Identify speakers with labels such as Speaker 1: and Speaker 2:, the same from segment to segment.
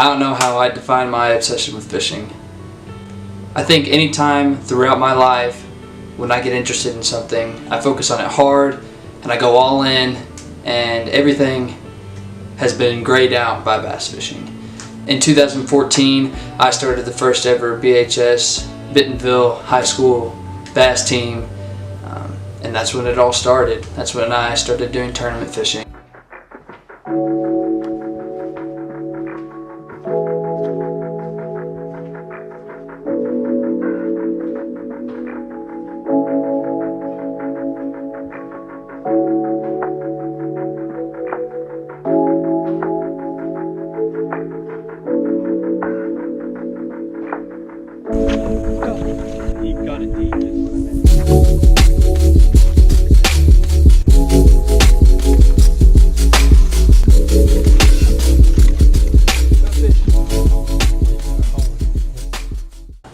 Speaker 1: I don't know how I define my obsession with fishing. I think anytime throughout my life when I get interested in something, I focus on it hard and I go all in, and everything has been grayed out by bass fishing. In 2014, I started the first ever BHS Bentonville High School bass team, and that's when it all started. That's when I started doing tournament fishing.
Speaker 2: You got it deep.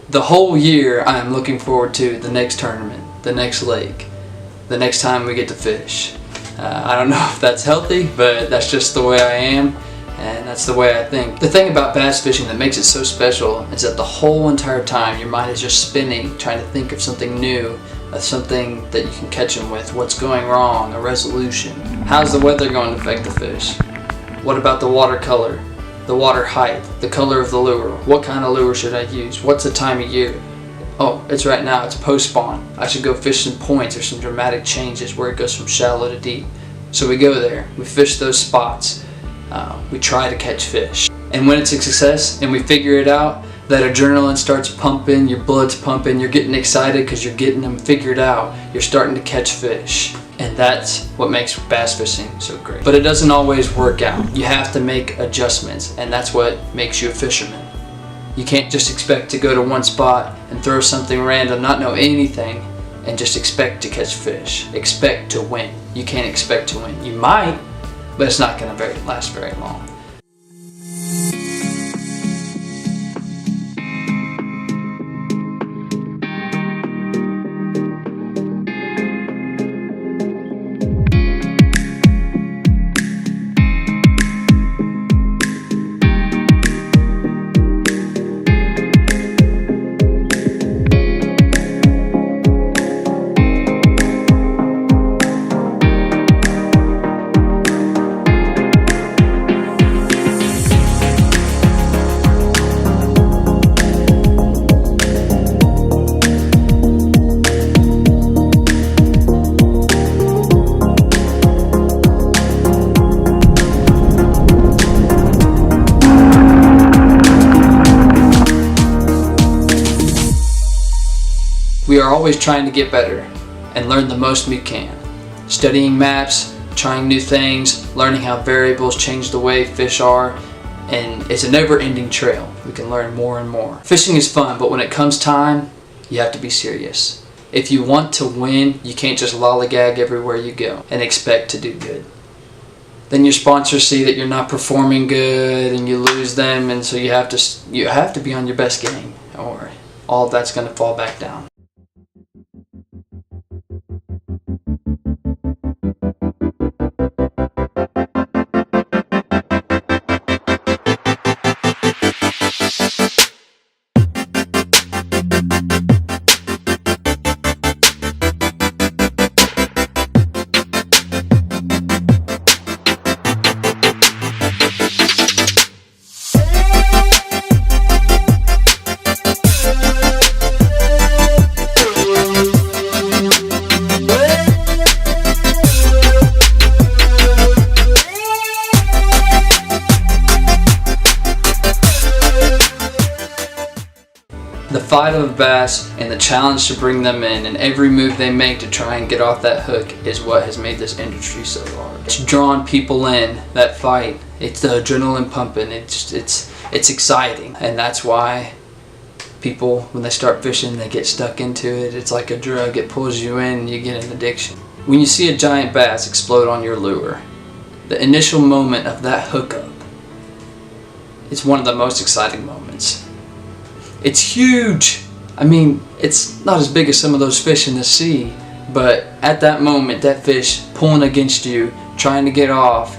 Speaker 1: The whole year I am looking forward to the next tournament, the next lake, the next time we get to fish. I don't know if that's healthy, but that's just the way I am, and that's the way I think. The thing about bass fishing that makes it so special is that the whole entire time your mind is just spinning, trying to think of something new, of something that you can catch them with, what's going wrong, a resolution. How's the weather going to affect the fish? What about the water color? The water height, the color of the lure, what kind of lure should I use, what's the time of year? Oh, it's right now, it's post-spawn. I should go fish some points or some dramatic changes where it goes from shallow to deep. So we go there, we fish those spots, we try to catch fish. And when it's a success and we figure it out, that adrenaline starts pumping, your blood's pumping, you're getting excited because you're getting them figured out, you're starting to catch fish. And that's what makes bass fishing so great. But it doesn't always work out. You have to make adjustments, and that's what makes you a fisherman. You can't just expect to go to one spot and throw something random, not know anything, and just expect to catch fish. Expect to win. You can't expect to win. You might, but it's not going to last very long. We are always trying to get better and learn the most we can. Studying maps, trying new things, learning how variables change the way fish are, and it's a never-ending trail. We can learn more and more. Fishing is fun, but when it comes time, you have to be serious. If you want to win, you can't just lollygag everywhere you go and expect to do good. Then your sponsors see that you're not performing good and you lose them, and so you have to be on your best game, or all of that's going to fall back down. The fight of a bass and the challenge to bring them in and every move they make to try and get off that hook is what has made this industry so large. It's drawn people in, that fight. It's the adrenaline pumping. It's exciting, and that's why people, when they start fishing, they get stuck into it. It's like a drug. It pulls you in and you get an addiction. When you see a giant bass explode on your lure, the initial moment of that hookup, it's one of the most exciting moments. It's huge. I mean, it's not as big as some of those fish in the sea, but at that moment, that fish pulling against you, trying to get off,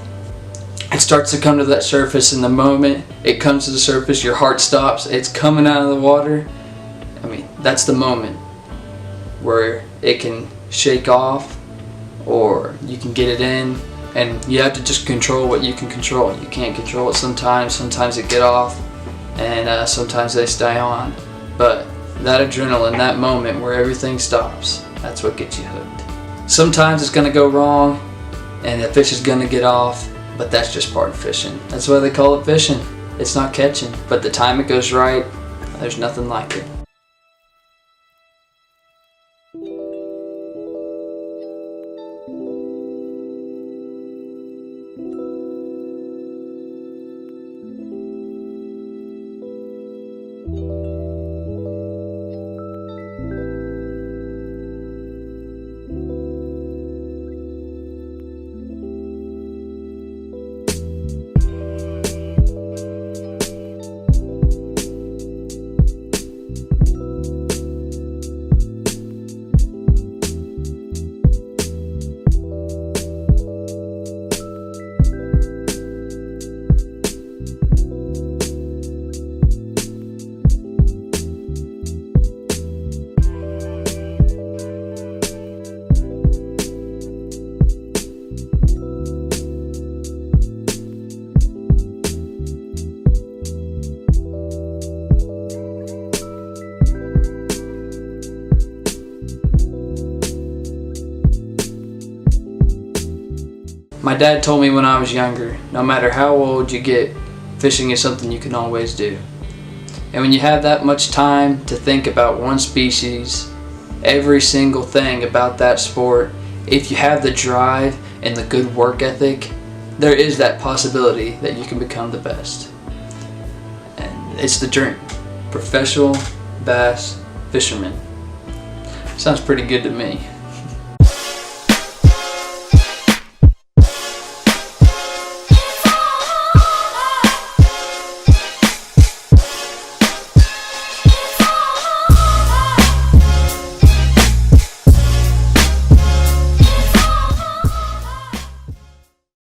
Speaker 1: it starts to come to that surface, and the moment it comes to the surface, your heart stops. It's coming out of the water. I mean, that's the moment where it can shake off, or you can get it in, and you have to just control what you can control. You can't control it sometimes. Sometimes it get off, and sometimes they stay on. But that adrenaline, that moment where everything stops, that's what gets you hooked. Sometimes it's gonna go wrong, and the fish is gonna get off, but that's just part of fishing. That's why they call it fishing. It's not catching, but the time it goes right, there's nothing like it. My dad told me when I was younger, no matter how old you get, fishing is something you can always do. And when you have that much time to think about one species, every single thing about that sport, if you have the drive and the good work ethic, there is that possibility that you can become the best. And it's the dream. Professional bass fisherman. Sounds pretty good to me.